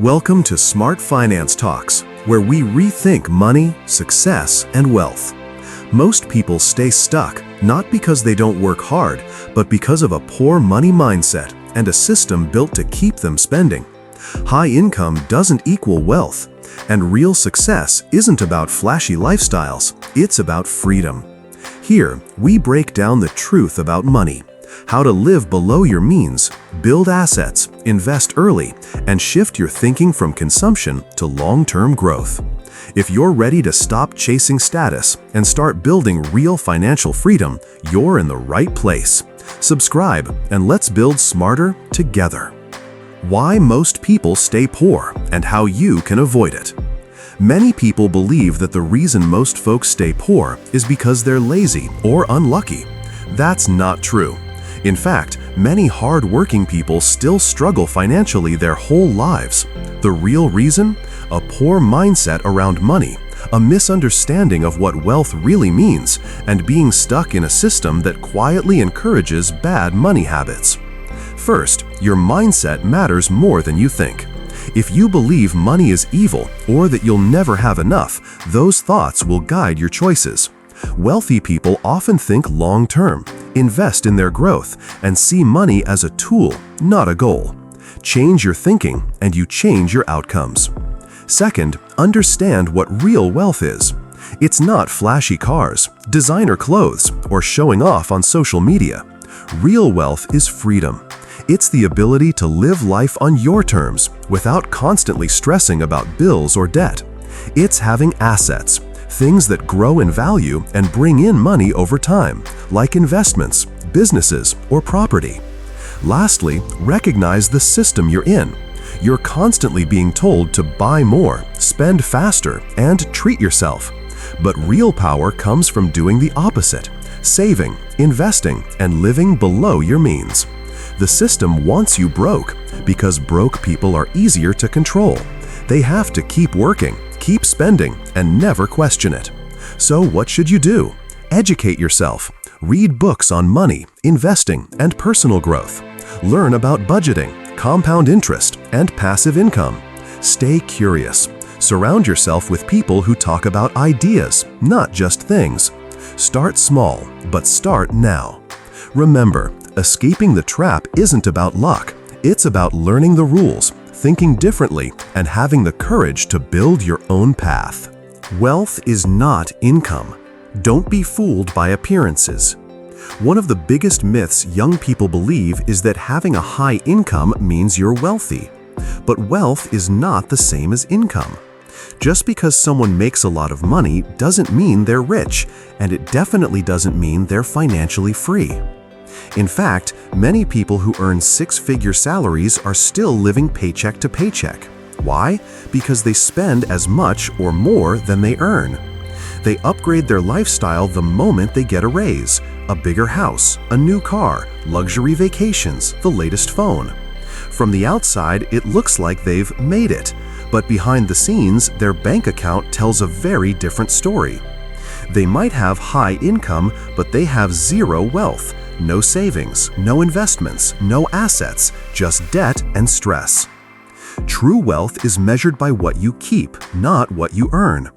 Welcome to Smart Finance Talks, where we rethink money, success, and wealth. Most people stay stuck, not because they don't work hard, but because of a poor money mindset and a system built to keep them spending. High income doesn't equal wealth, and real success isn't about flashy lifestyles, it's about freedom. Here, we break down the truth about money, how to live below your means, build assets, invest early, and shift your thinking from consumption to long-term growth. If you're ready to stop chasing status and start building real financial freedom, you're in the right place. Subscribe and let's build smarter together. Why most people stay poor and how you can avoid it. Many people believe that the reason most folks stay poor is because they're lazy or unlucky. That's not true. In fact, many hard-working people still struggle financially their whole lives. The real reason? A poor mindset around money, a misunderstanding of what wealth really means, and being stuck in a system that quietly encourages bad money habits. First, your mindset matters more than you think. If you believe money is evil or that you'll never have enough, those thoughts will guide your choices. Wealthy people often think long-term, invest in their growth, and see money as a tool, not a goal. Change your thinking, and you change your outcomes. Second, understand what real wealth is. It's not flashy cars, designer clothes, or showing off on social media. Real wealth is freedom. It's the ability to live life on your terms without constantly stressing about bills or debt. It's having assets, things that grow in value and bring in money over time, like investments, businesses, or property. Lastly, recognize the system you're in. You're constantly being told to buy more, spend faster, and treat yourself. But real power comes from doing the opposite, saving, investing, and living below your means. The system wants you broke because broke people are easier to control. They have to keep working, keep spending, and never question it. So what should you do? Educate yourself. Read books on money, investing, and personal growth. Learn about budgeting, compound interest, and passive income. Stay curious. Surround yourself with people who talk about ideas, not just things. Start small, but start now. Remember, escaping the trap isn't about luck. It's about learning the rules, thinking differently, and having the courage to build your own path. Wealth is not income. Don't be fooled by appearances. One of the biggest myths young people believe is that having a high income means you're wealthy. But wealth is not the same as income. Just because someone makes a lot of money doesn't mean they're rich, and it definitely doesn't mean they're financially free. In fact, many people who earn six-figure salaries are still living paycheck to paycheck. Why? Because they spend as much or more than they earn. They upgrade their lifestyle the moment they get a raise, a bigger house, a new car, luxury vacations, the latest phone. From the outside, it looks like they've made it, but behind the scenes, their bank account tells a very different story. They might have high income, but they have zero wealth. No savings, no investments, no assets, just debt and stress. True wealth is measured by what you keep, not what you earn.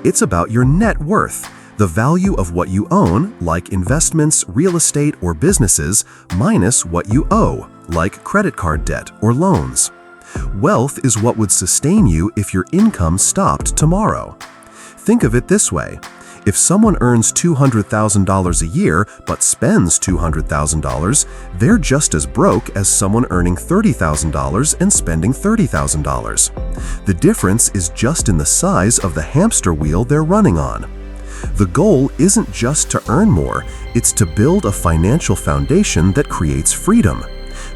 It's about your net worth, the value of what you own, like investments, real estate, or businesses, minus what you owe, like credit card debt or loans. Wealth is what would sustain you if your income stopped tomorrow. Think of it this way. If someone earns $200,000 a year but spends $200,000, they're just as broke as someone earning $30,000 and spending $30,000. The difference is just in the size of the hamster wheel they're running on. The goal isn't just to earn more, it's to build a financial foundation that creates freedom.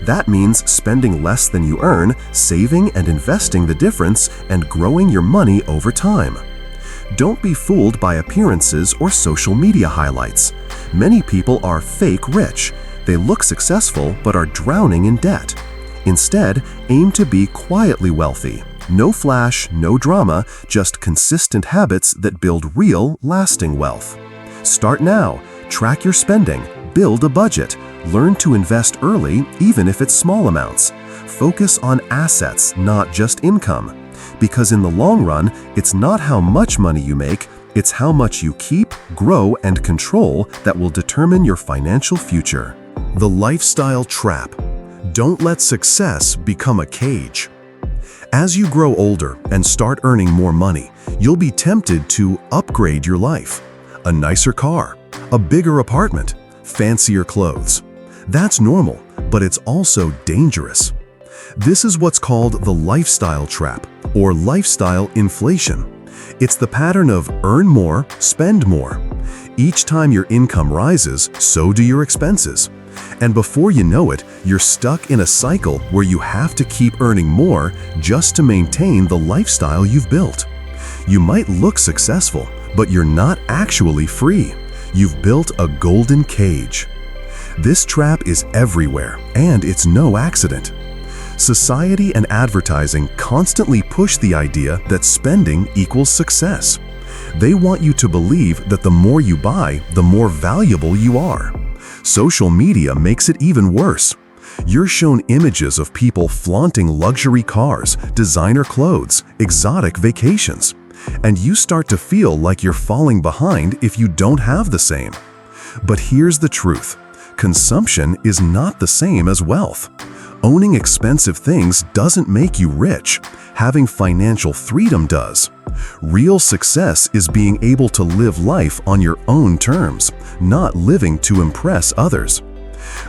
That means spending less than you earn, saving and investing the difference, and growing your money over time. Don't be fooled by appearances or social media highlights. Many people are fake rich. They look successful but are drowning in debt. Instead, aim to be quietly wealthy. No flash, no drama, just consistent habits that build real, lasting wealth. Start now. Track your spending. Build a budget. Learn to invest early, even if it's small amounts. focus on assets, not just income. Because in the long run, it's not how much money you make, it's how much you keep, grow, and control that will determine your financial future. The lifestyle trap. Don't let success become a cage. As you grow older and start earning more money, you'll be tempted to upgrade your life. A nicer car, a bigger apartment, fancier clothes. That's normal, but it's also dangerous. This is what's called the lifestyle trap, or lifestyle inflation. It's the pattern of earn more, spend more. Each time your income rises, so do your expenses. And before you know it, you're stuck in a cycle where you have to keep earning more just to maintain the lifestyle you've built. You might look successful, but you're not actually free. You've built a golden cage. This trap is everywhere, and it's no accident. Society and advertising constantly push the idea that spending equals success. They want you to believe that the more you buy, the more valuable you are. Social media makes it even worse. You're shown images of people flaunting luxury cars, designer clothes, exotic vacations, and you start to feel like you're falling behind if you don't have the same. But here's the truth. Consumption is not the same as wealth. Owning expensive things doesn't make you rich. Having financial freedom does. Real success is being able to live life on your own terms, not living to impress others.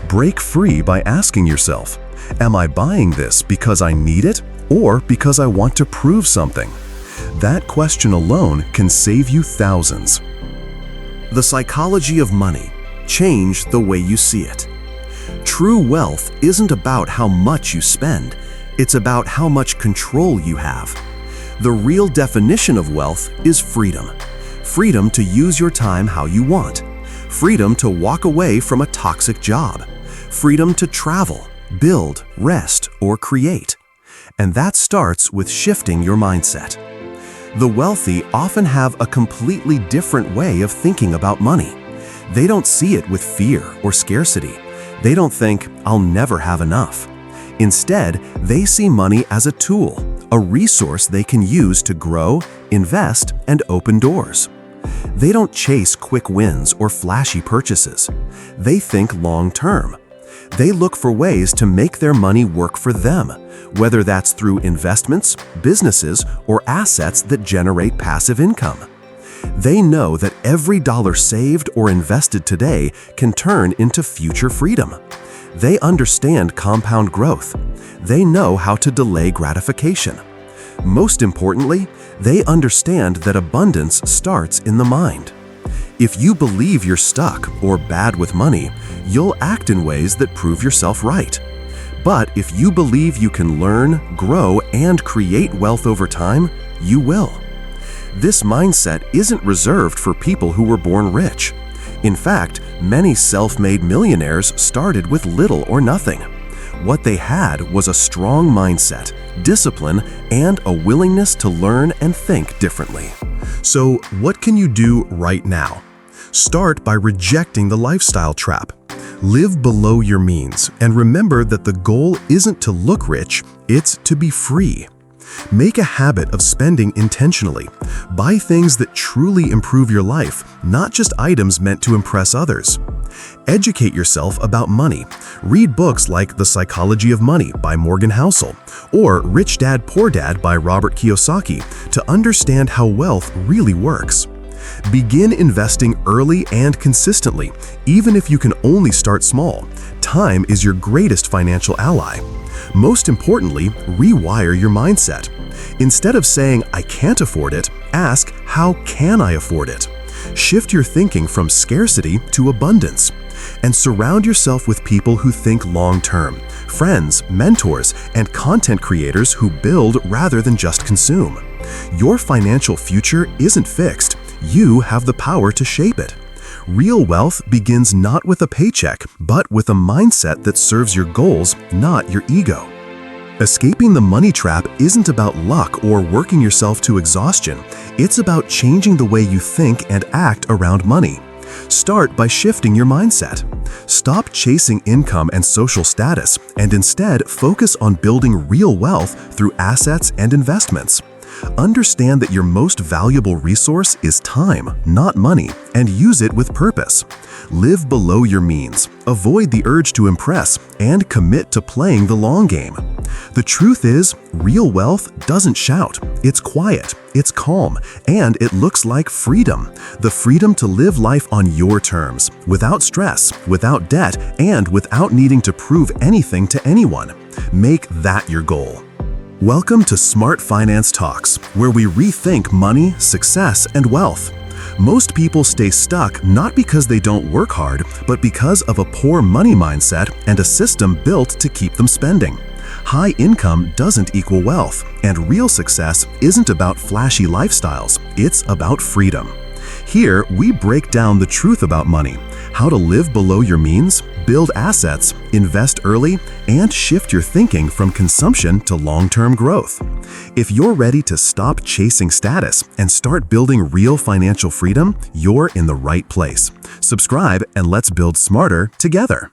Break free by asking yourself, am I buying this because I need it or because I want to prove something? That question alone can save you thousands. The psychology of money. Change the way you see it. True wealth isn't about how much you spend, it's about how much control you have. The real definition of wealth is freedom. Freedom to use your time how you want. Freedom to walk away from a toxic job. Freedom to travel, build, rest, or create. And that starts with shifting your mindset. The wealthy often have a completely different way of thinking about money. They don't see it with fear or scarcity. They don't think, I'll never have enough. Instead, they see money as a tool, a resource they can use to grow, invest, and open doors. They don't chase quick wins or flashy purchases. They think long-term. They look for ways to make their money work for them, whether that's through investments, businesses, or assets that generate passive income. They know that every dollar saved or invested today can turn into future freedom. They understand compound growth. They know how to delay gratification. Most importantly, they understand that abundance starts in the mind. If you believe you're stuck or bad with money, you'll act in ways that prove yourself right. But if you believe you can learn, grow, and create wealth over time, you will. This mindset isn't reserved for people who were born rich. In fact, many self-made millionaires started with little or nothing. What they had was a strong mindset, discipline, and a willingness to learn and think differently. So, what can you do right now? Start by rejecting the lifestyle trap. Live below your means, and remember that the goal isn't to look rich, it's to be free. Make a habit of spending intentionally. Buy things that truly improve your life, not just items meant to impress others. Educate yourself about money. Read books like The Psychology of Money by Morgan Housel or Rich Dad Poor Dad by Robert Kiyosaki to understand how wealth really works. Begin investing early and consistently, even if you can only start small. Time is your greatest financial ally. Most importantly, rewire your mindset. Instead of saying, I can't afford it, ask, how can I afford it? Shift your thinking from scarcity to abundance. And surround yourself with people who think long-term, friends, mentors, and content creators who build rather than just consume. Your financial future isn't fixed. You have the power to shape it. Real wealth begins not with a paycheck, but with a mindset that serves your goals, not your ego. Escaping the money trap isn't about luck or working yourself to exhaustion. It's about changing the way you think and act around money. Start by shifting your mindset. Stop chasing income and social status and instead focus on building real wealth through assets and investments. Understand that your most valuable resource is time, not money, and use it with purpose. Live below your means, avoid the urge to impress, and commit to playing the long game. The truth is, real wealth doesn't shout. It's quiet, it's calm, and it looks like freedom. The freedom to live life on your terms, without stress, without debt, and without needing to prove anything to anyone. Make that your goal. Welcome to Smart Finance Talks, where we rethink money, success, and wealth. Most people stay stuck not because they don't work hard, but because of a poor money mindset and a system built to keep them spending. High income doesn't equal wealth, and real success isn't about flashy lifestyles, it's about freedom. Here, we break down the truth about money, how to live below your means, build assets, invest early, and shift your thinking from consumption to long-term growth. If you're ready to stop chasing status and start building real financial freedom, you're in the right place. Subscribe and let's build smarter together.